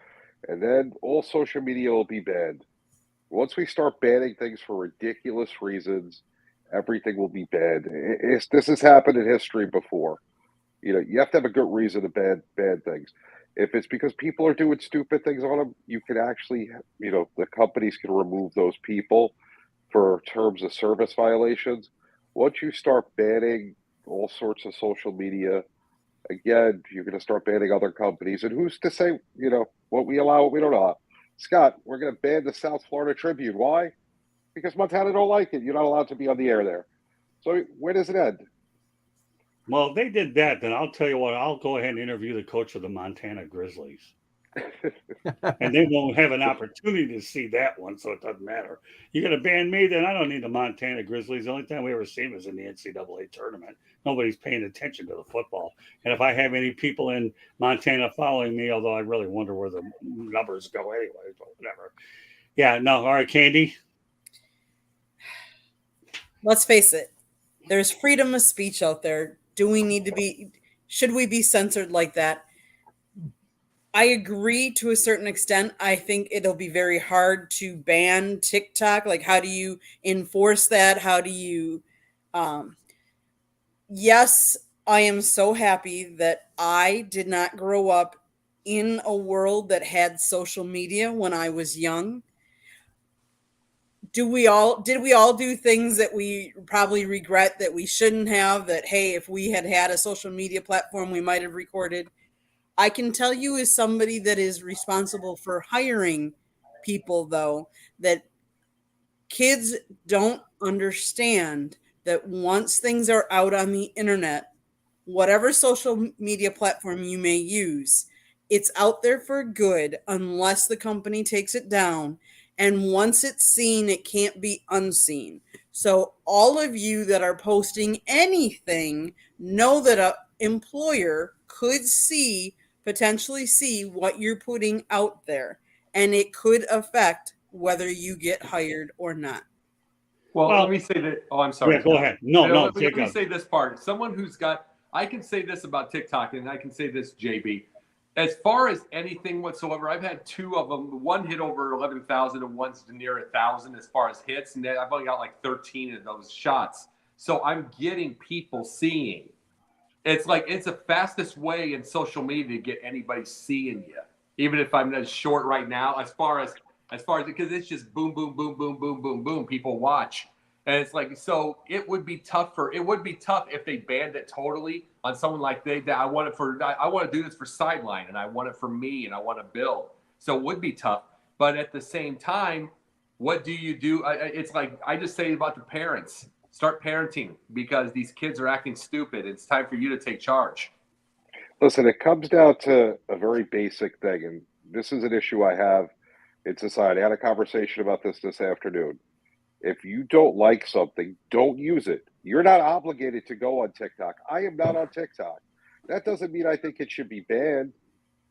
and then all social media will be banned. Once we start banning things for ridiculous reasons, everything will be banned. This has happened in history before. You have to have a good reason to ban things. If it's because people are doing stupid things on them, you can actually, the companies can remove those people for terms of service violations. Once you start banning all sorts of social media, again, you're going to start banning other companies. And who's to say, what we allow, what we don't allow? Scott, we're going to ban the South Florida Tribune. Why? Because Montana don't like it. You're not allowed to be on the air there. So where does it end? Well, if they did that, then I'll tell you what, I'll go ahead and interview the coach of the Montana Grizzlies. And they won't have an opportunity to see that one, so it doesn't matter. You're going to ban me, then I don't need the Montana Grizzlies. The only time we ever see them is in the NCAA tournament. Nobody's paying attention to the football. And if I have any people in Montana following me, although I really wonder where the numbers go anyway, but whatever. Yeah, no, all right, Candy. Let's face it, there's freedom of speech out there. Should we be censored like that? I agree to a certain extent. I think it'll be very hard to ban TikTok. Like, how do you enforce that? How do you, yes, I am so happy that I did not grow up in a world that had social media when I was young. Did we all do things that we probably regret that we shouldn't have, that, hey, if we had had a social media platform, we might have recorded? I can tell you, as somebody that is responsible for hiring people, though, that kids don't understand that once things are out on the internet, whatever social media platform you may use, it's out there for good unless the company takes it down. And once it's seen, it can't be unseen. So all of you that are posting anything, know that an employer could potentially see what you're putting out there, and it could affect whether you get hired or not. Well, let me say that. Oh, I'm sorry. Yeah, go ahead. No, let me say this part. Someone who's got, I can say this about TikTok, and I can say this, JB. As far as anything whatsoever, I've had two of them. One hit over 11,000 and one's near 1,000 as far as hits. And I've only got like 13 of those shots. So I'm getting people seeing. It's like, it's the fastest way in social media to get anybody seeing you. Even if I'm just short right now, as far as, because it's just boom, boom, boom, boom, boom, boom, boom. People watch. And it's like, so it would be tough if they banned it totally on someone like that. I want to do this for Sideline, and I want it for me, and I want to build. So it would be tough. But at the same time, what do you do? It's like, I just say about the parents, start parenting, because these kids are acting stupid. It's time for you to take charge. Listen, it comes down to a very basic thing, and this is an issue I have in society. I had a conversation about this afternoon. If you don't like something, don't use it. You're not obligated to go on TikTok. I am not on TikTok. That doesn't mean I think it should be banned.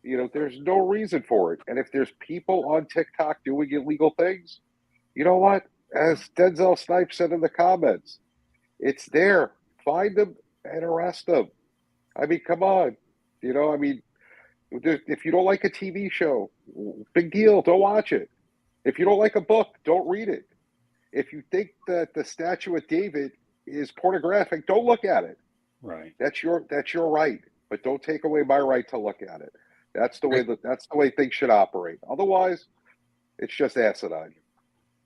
There's no reason for it. And if there's people on TikTok doing illegal things, you know what? as Denzel Snipes said in the comments, it's there. Find them and arrest them. I mean, come on. You know, I mean, if you don't like a TV show, big deal. Don't watch it. If you don't like a book, don't read it. If you think that the statue of David is pornographic, don't look at it. Right. That's your right, but don't take away my right to look at it. That's the way things should operate. Otherwise, it's just asinine.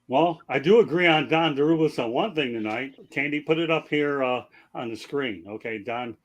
Well, I do agree on Don Darubis on one thing tonight. Candy, put it up here on the screen. Okay, Don.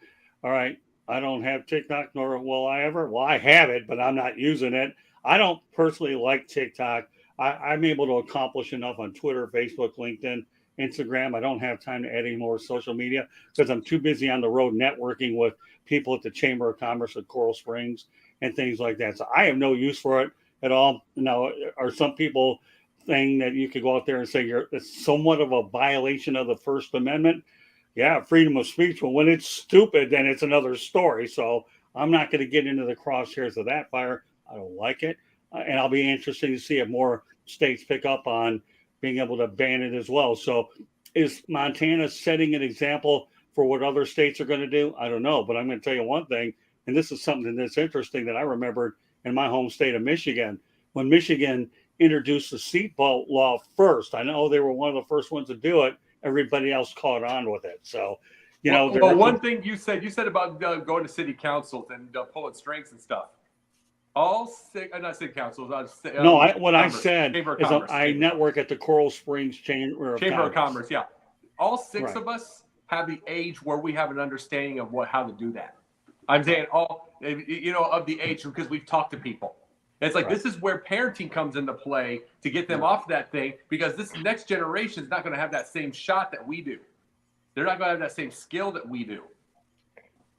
All right. I don't have TikTok, nor will I ever. Well, I have it, but I'm not using it. I don't personally like TikTok. I'm able to accomplish enough on Twitter, Facebook, LinkedIn, Instagram. I don't have time to add any more social media because I'm too busy on the road networking with people at the Chamber of Commerce at Coral Springs and things like that. So I have no use for it at all. Now, are some people thing that you could go out there and say it's somewhat of a violation of the First Amendment? Yeah, freedom of speech. But when it's stupid, then it's another story. So I'm not going to get into the crosshairs of that fire. I don't like it. And I'll be interested to see if more states pick up on being able to ban it as well. So is Montana setting an example for what other states are going to do? I don't know. But I'm going to tell you one thing, and this is something that's interesting that I remembered in my home state of Michigan. When Michigan introduced the seatbelt law first, I know they were one of the first ones to do it. Everybody else caught on with it. So, you know. Well, one thing you said about going to city councils and pulling strings and stuff. All not city councils. No, I said Chamber of is Commerce. I network at the Coral Springs Chamber of Commerce. Yeah, all six of us have the age where we have an understanding of how to do that. I'm saying all, of the age because we've talked to people. It's like this is where parenting comes into play to get them off that thing because this next generation is not going to have that same shot that we do. They're not going to have that same skill that we do.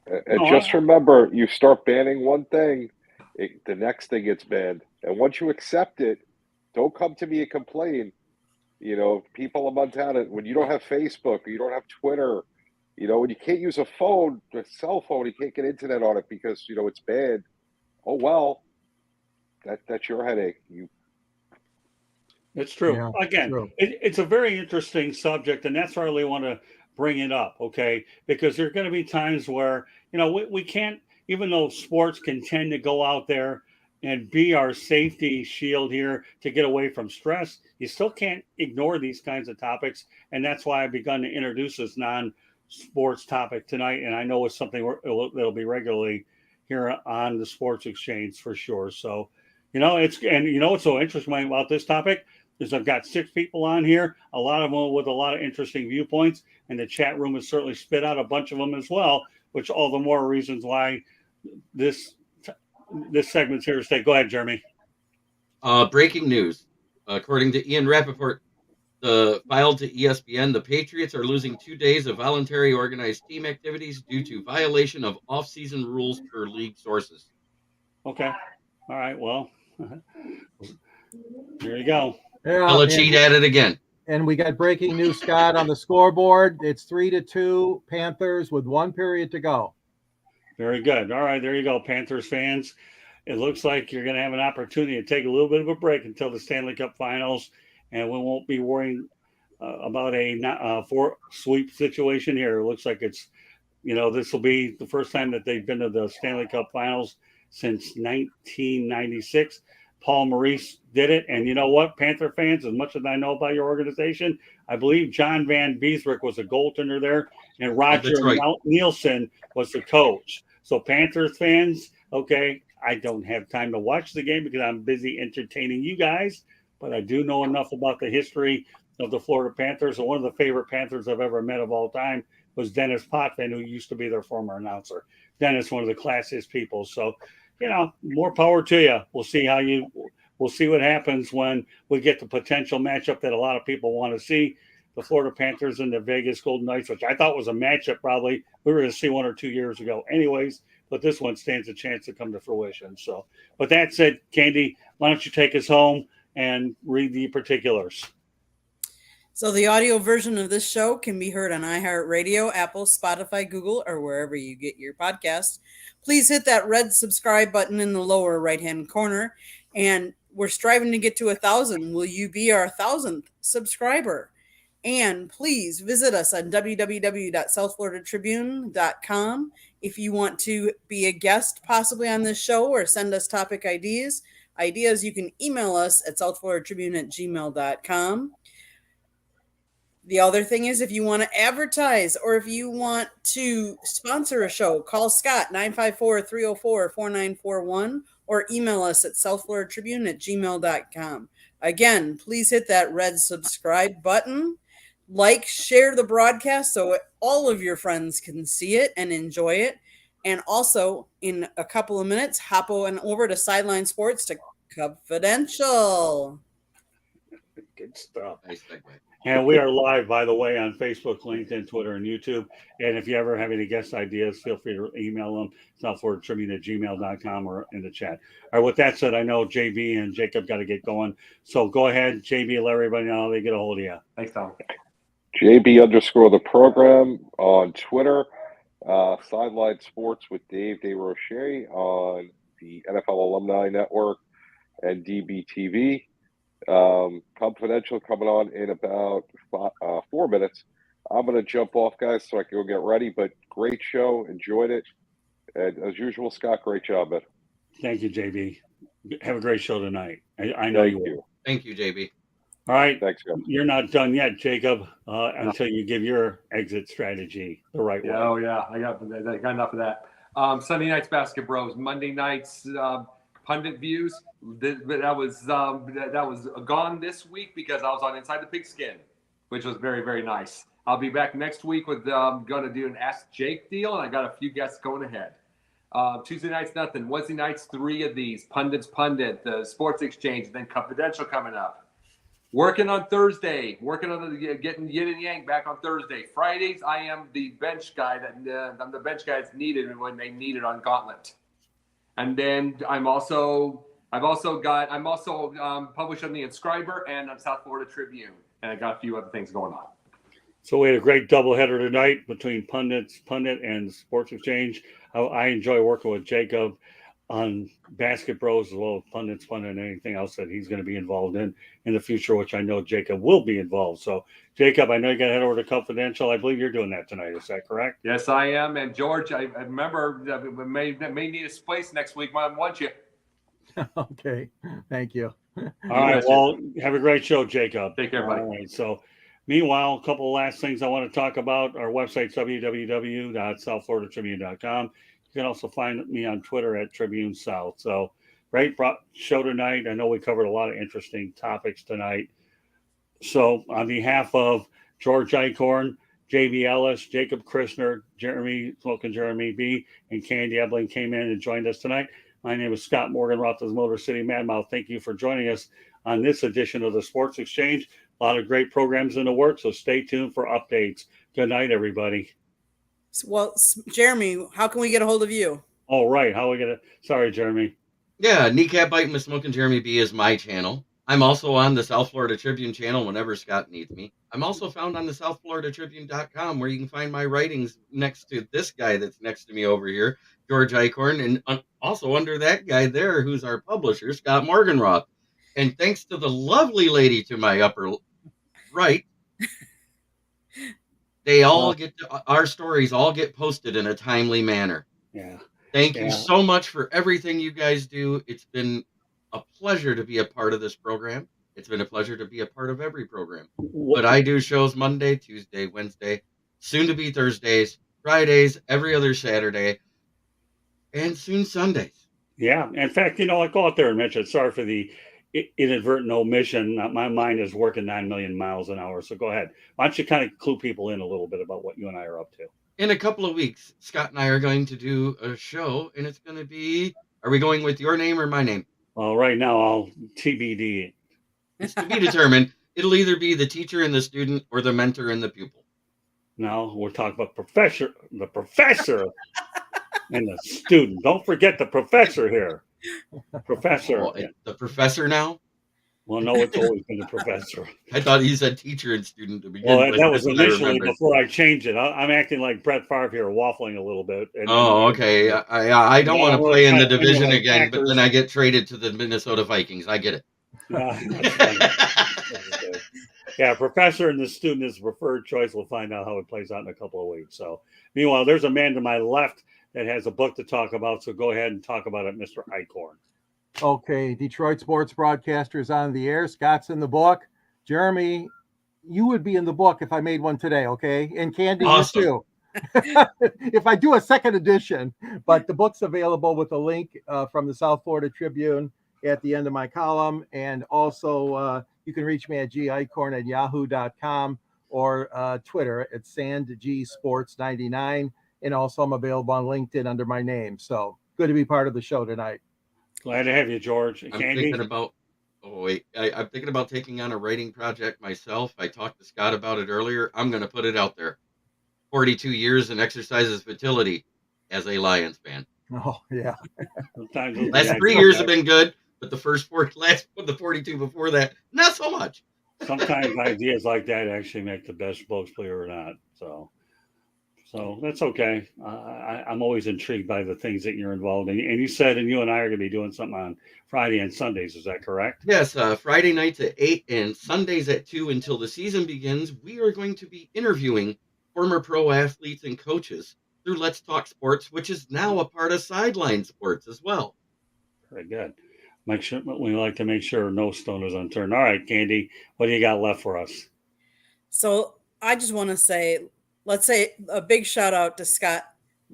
And just remember, you start banning one thing, the next thing gets banned. And once you accept it, don't come to me and complain. You know, people in Montana, when you don't have Facebook, or you don't have Twitter, when you can't use a cell phone, you can't get internet on it because, it's banned. Oh, well, that's your headache. It's true. Yeah, Again, true. It's a very interesting subject, and that's why I really want to bring it up, okay? Because there are going to be times where, we can't, even though sports can tend to go out there and be our safety shield here to get away from stress, you still can't ignore these kinds of topics. And that's why I've begun to introduce this non-sports topic tonight. And I know it's something that'll be regularly here on the Sports Exchange for sure. So, what's so interesting about this topic is I've got 6 people on here, a lot of them with a lot of interesting viewpoints, and the chat room has certainly spit out a bunch of them as well, which all the more reasons why this segment's here to stay. Go ahead, Jeremy. Breaking news. According to Ian Rappaport, filed to ESPN, the Patriots are losing 2 days of voluntary organized team activities due to violation of off-season rules per league sources. Okay. All right. Well, there you go. Yeah, Belichick at it again. And we got breaking news, Scott, on the scoreboard. It's 3-2 Panthers with 1 period to go. Very good. All right, there you go, Panthers fans. It looks like you're going to have an opportunity to take a little bit of a break until the Stanley Cup Finals, and we won't be worrying about a 4 sweep situation here. It looks like it's, this will be the first time that they've been to the Stanley Cup Finals since 1996. Paul Maurice did it. And you know what, Panther fans, as much as I know about your organization, I believe John Van Beesbroek was a goaltender there, and Roger Nielsen was the coach. So Panthers fans, okay, I don't have time to watch the game because I'm busy entertaining you guys, but I do know enough about the history of the Florida Panthers. And one of the favorite Panthers I've ever met of all time was Dennis Potvin, who used to be their former announcer. Dennis, one of the classiest people. So, more power to you. We'll see what happens when we get the potential matchup that a lot of people want to see. The Florida Panthers and the Vegas Golden Knights, which I thought was a matchup probably we were going to see 1 or 2 years ago anyways, but this one stands a chance to come to fruition. So with that said, Candy, why don't you take us home and read the particulars? So the audio version of this show can be heard on iHeartRadio, Apple, Spotify, Google, or wherever you get your podcasts. Please hit that red subscribe button in the lower right-hand corner and we're striving to get to 1,000. Will you be our 1,000th subscriber? And please visit us on www.southfloridatribune.com if you want to be a guest possibly on this show or send us topic ideas. You can email us at southfloridatribune@gmail.com. The other thing is, if you want to advertise or if you want to sponsor a show, call Scott 954-304-4941 or email us at southfloridatribune@gmail.com. Again, please hit that red subscribe button. Like, share the broadcast so all of your friends can see it and enjoy it. And also, in a couple of minutes, hop on over to Sideline Sports to Confidential. Good stuff. Nice segue. And we are live, by the way, on Facebook, LinkedIn, Twitter, and YouTube. And if you ever have any guest ideas, feel free to email them, southfloridatribune@gmail.com or in the chat. All right, with that said, I know JB and Jacob got to get going. So go ahead, JB, let everybody know how they get a hold of you. Thanks, Tom. JB_ the program on Twitter, Sideline Sports with Dave DeRoche on the NFL Alumni Network and DBTV. Confidential coming on in about 4 minutes. I'm going to jump off, guys, so I can go get ready, but great show. Enjoyed it. And as usual, Scott, great job, man. Thank you, JB. Have a great show tonight. I know you will. Thank you, JB. All right. Thanks, guys. You're not done yet, Jacob, until you give your exit strategy the right way. Oh yeah, I got enough of that. Sunday nights Basket Bros, Monday nights pundit views. That was gone this week because I was on Inside the Pigskin, which was very, very nice. I'll be back next week with going to do an Ask Jake deal, and I got a few guests going ahead. Tuesday nights nothing. Wednesday nights 3 of these. Pundit, the Sports Exchange, then Confidential coming up. Working on Thursday, getting yin and yang back on Thursday. Fridays, I am the bench guy I'm the bench guy that's needed when they need it on Gauntlet. And then I'm also published on the Inscriber and on South Florida Tribune, and I got a few other things going on. So we had a great doubleheader tonight between Pundit and Sports Exchange. I enjoy working with Jacob on Basket Bros as well as Pundit, and anything else that he's going to be involved in the future, which I know Jacob will be involved. So, Jacob, I know you got to head over to Confidential. I believe you're doing that tonight. Is that correct? Yes, I am. And George, I remember we may need a space next week. I want you. Okay. Thank you. All right. Well, have a great show, Jacob. Take care, buddy. All right. So, meanwhile, a couple of last things I want to talk about. Our website, www.southfloridatribune.com. You can also find me on Twitter at Tribune South. So, great show tonight. I know we covered a lot of interesting topics tonight. So, on behalf of George Eichhorn, JB Ellis, Jacob Christner, Jeremy B, and Candy Ebling came in and joined us tonight. My name is Scott Morgan, Roth's Motor City Madmouth. Thank you for joining us on this edition of the Sports Exchange. A lot of great programs in the works, so stay tuned for updates. Good night, everybody. Well, Jeremy, how can we get a hold of you? All right. How are we going to? Sorry, Jeremy. Yeah, Kneecap Biting with Smoking Jeremy B is my channel. I'm also on the South Florida Tribune channel whenever Scott needs me. I'm also found on the southfloridatribune.com where you can find my writings next to this guy that's next to me over here, George Eichhorn, and also under that guy there who's our publisher, Scott Morganroth. And thanks to the lovely lady to my upper right, they all our stories all get posted in a timely manner. Yeah. Thank you so much for everything you guys do. It's been a pleasure to be a part of this program. It's been a pleasure to be a part of every program. But I do shows Monday, Tuesday, Wednesday, soon to be Thursdays, Fridays, every other Saturday, and soon Sundays. Yeah. In fact, I go out there and mention, sorry for the inadvertent omission. My mind is working 9 million miles an hour. So go ahead. Why don't you kind of clue people in a little bit about what you and I are up to? In a couple of weeks, Scott and I are going to do a show, and it's going to be, are we going with your name or my name? Well, right now I'll TBD. It's to be determined. It'll either be the teacher and the student or the mentor and the pupil. No, we're talking about the professor and the student. Don't forget the professor here. Professor. The professor now? Well, no, it's always been a professor. I thought you said teacher and student to begin Well, with. that was That's what I initially remembered. before I changed it. I'm acting like Brett Favre here, waffling a little bit. Oh, okay. I don't want to well, play in the kinda division like again, but Packers. then I get traded to the Minnesota Vikings. I get it. That's funny. Yeah, professor and the student is preferred choice. We'll find out how it plays out in a couple of weeks. So, meanwhile, there's a man to my left that has a book to talk about. So go ahead and talk about it, Mr. Eichhorn. Okay, Detroit sports broadcaster is on the air. Scott's in the book. Jeremy, you would be in the book if I made one today, okay? And Candy, Awesome. you too. If I do a second edition, but the book's available with a link from the South Florida Tribune at the end of my column. And also, you can reach me at gicorn@yahoo.com or Twitter at SandGSports99. And also, I'm available on LinkedIn under my name. So good to be part of the show tonight. Glad to have you, George. I'm Candy? thinking about. Oh wait, I'm thinking about taking on a writing project myself. I talked to Scott about it earlier. I'm going to put it out there. 42 years and exercises fertility as a Lions fan. Oh, yeah. Sometimes Last 3 years have been good, but the 42 before that, not so much. Sometimes ideas like that actually make the best books, believe it or not. So that's okay. I'm always intrigued by the things that you're involved in. And you said, and you and I are going to be doing something on Friday and Sundays. Is that correct? Yes, Friday nights at 8 and Sundays at 2 until the season begins. We are going to be interviewing former pro athletes and coaches through Let's Talk Sports, which is now a part of Sideline Sports as well. Very good. We like to make sure no stone is unturned. All right, Candy, what do you got left for us? So I just want to say, let's say a big shout out to Scott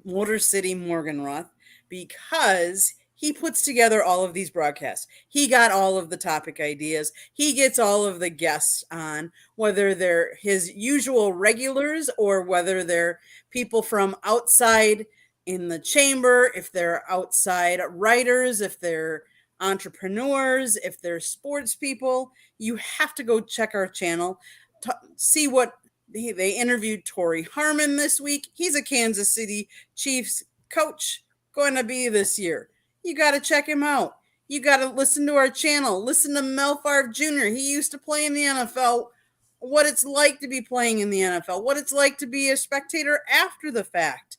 Motor City Morganroth, because he puts together all of these broadcasts. He got all of the topic ideas. He gets all of the guests on, whether they're his usual regulars or whether they're people from outside in the chamber, if they're outside writers, if they're entrepreneurs, if they're sports people. You have to go check our channel, see what they interviewed. Torrey Harmon this week. He's a Kansas City Chiefs coach, going to be this year. You got to check him out. You got to listen to our channel. Listen to Mel Favre Jr. He used to play in the NFL. What it's like to be playing in the NFL. What it's like to be a spectator after the fact.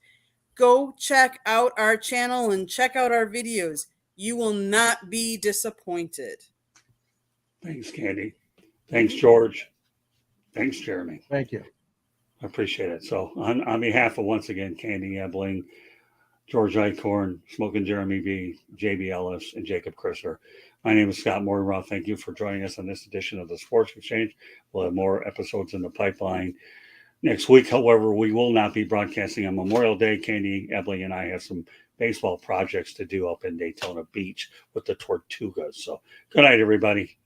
Go check out our channel and check out our videos. You will not be disappointed. Thanks, Candy. Thanks, George. Thanks, Jeremy. Thank you. I appreciate it. So on behalf of, once again, Candy Ebling, George Eichhorn, Smoking Jeremy B, JB Ellis, and Jacob Crisser, my name is Scott Morganroth. Thank you for joining us on this edition of the Sports Exchange. We'll have more episodes in the pipeline next week. However, we will not be broadcasting on Memorial Day. Candy Ebling and I have some baseball projects to do up in Daytona Beach with the Tortugas. So good night, everybody.